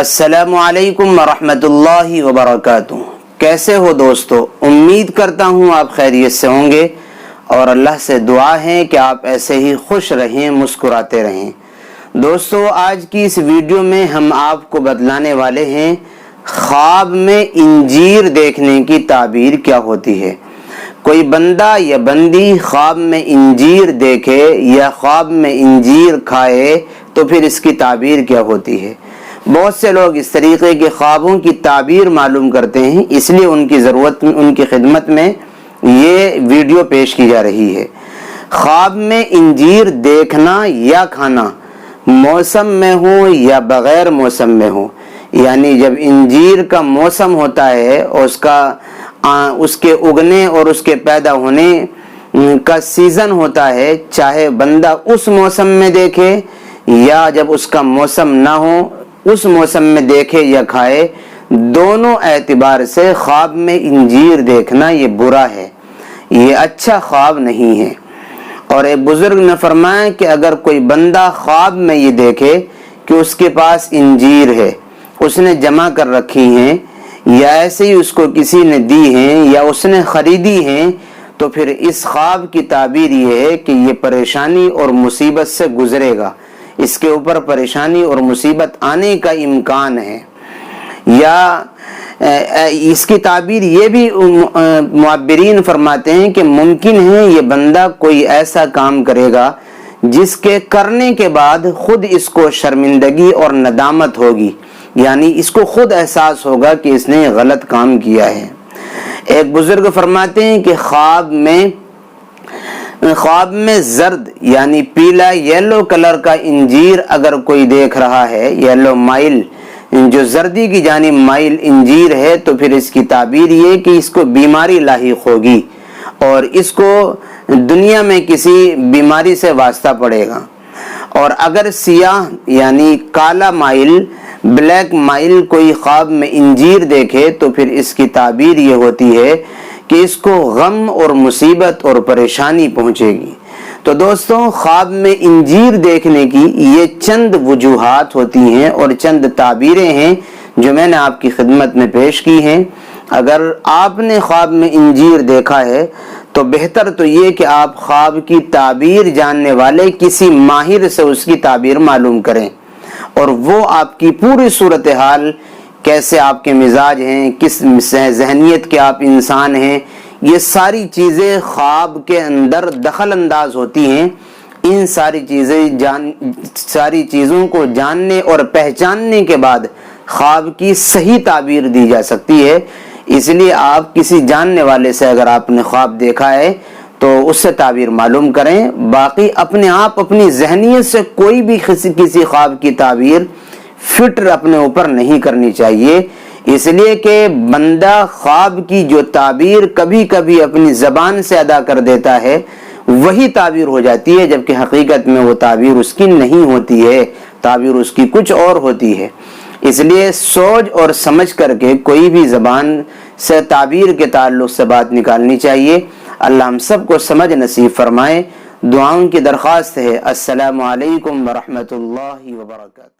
السلام علیکم ورحمۃ اللہ وبرکاتہ۔ کیسے ہو دوستو؟ امید کرتا ہوں آپ خیریت سے ہوں گے اور اللہ سے دعا ہے کہ آپ ایسے ہی خوش رہیں، مسکراتے رہیں۔ دوستو، آج کی اس ویڈیو میں ہم آپ کو بتلانے والے ہیں خواب میں انجیر دیکھنے کی تعبیر کیا ہوتی ہے۔ کوئی بندہ یا بندی خواب میں انجیر دیکھے یا خواب میں انجیر کھائے تو پھر اس کی تعبیر کیا ہوتی ہے۔ بہت سے لوگ اس طریقے کے خوابوں کی تعبیر معلوم کرتے ہیں، اس لیے ان کی خدمت میں یہ ویڈیو پیش کی جا رہی ہے۔ خواب میں انجیر دیکھنا یا کھانا موسم میں ہو یا بغیر موسم میں ہو، یعنی جب انجیر کا موسم ہوتا ہے اور اس کے اگنے اور اس کے پیدا ہونے کا سیزن ہوتا ہے، چاہے بندہ اس موسم میں دیکھے یا جب اس کا موسم نہ ہو، اس موسم میں دیکھے یا کھائے، دونوں اعتبار سے خواب میں انجیر دیکھنا یہ برا ہے، یہ اچھا خواب نہیں ہے۔ اور ایک بزرگ نے فرمایا کہ اگر کوئی بندہ خواب میں یہ دیکھے کہ اس کے پاس انجیر ہے، اس نے جمع کر رکھی ہیں یا ایسے ہی اس کو کسی نے دی ہیں یا اس نے خریدی ہیں، تو پھر اس خواب کی تعبیر یہ ہے کہ یہ پریشانی اور مصیبت سے گزرے گا، اس کے اوپر پریشانی اور مصیبت آنے کا امکان ہے۔ یا اس کی تعبیر یہ بھی معبرین فرماتے ہیں کہ ممکن ہے یہ بندہ کوئی ایسا کام کرے گا جس کے کرنے کے بعد خود اس کو شرمندگی اور ندامت ہوگی، یعنی اس کو خود احساس ہوگا کہ اس نے غلط کام کیا ہے۔ ایک بزرگ فرماتے ہیں کہ خواب میں زرد یعنی پیلا یلو کلر کا انجیر اگر کوئی دیکھ رہا ہے، یلو مائل جو زردی کی جانب مائل انجیر ہے، تو پھر اس کی تعبیر یہ کہ اس کو بیماری لاحق ہوگی اور اس کو دنیا میں کسی بیماری سے واسطہ پڑے گا۔ اور اگر سیاہ یعنی کالا مائل، بلیک مائل کوئی خواب میں انجیر دیکھے تو پھر اس کی تعبیر یہ ہوتی ہے کہ اس کو غم اور مصیبت اور پریشانی پہنچے گی۔ تو دوستوں، خواب میں انجیر دیکھنے کی یہ چند وجوہات ہوتی ہیں اور چند تعبیریں ہیں جو میں نے آپ کی خدمت میں پیش کی ہیں۔ اگر آپ نے خواب میں انجیر دیکھا ہے تو بہتر تو یہ کہ آپ خواب کی تعبیر جاننے والے کسی ماہر سے اس کی تعبیر معلوم کریں اور وہ آپ کی پوری صورتحال، کیسے آپ کے مزاج ہیں، کس ذہنیت کے آپ انسان ہیں، یہ ساری چیزیں خواب کے اندر دخل انداز ہوتی ہیں۔ ان ساری چیزوں کو جاننے اور پہچاننے کے بعد خواب کی صحیح تعبیر دی جا سکتی ہے۔ اس لیے آپ کسی جاننے والے سے اگر آپ نے خواب دیکھا ہے تو اس سے تعبیر معلوم کریں۔ باقی اپنے آپ اپنی ذہنیت سے کوئی بھی کسی خواب کی تعبیر فٹ اپنے اوپر نہیں کرنی چاہیے، اس لیے کہ بندہ خواب کی جو تعبیر کبھی کبھی اپنی زبان سے ادا کر دیتا ہے وہی تعبیر ہو جاتی ہے، جبکہ حقیقت میں وہ تعبیر اس کی نہیں ہوتی ہے، تعبیر اس کی کچھ اور ہوتی ہے۔ اس لیے سوچ اور سمجھ کر کے کوئی بھی زبان سے تعبیر کے تعلق سے بات نکالنی چاہیے۔ اللہ ہم سب کو سمجھ نصیب فرمائے۔ دعاؤں کی درخواست ہے۔ السلام علیکم ورحمۃ اللہ وبرکاتہ۔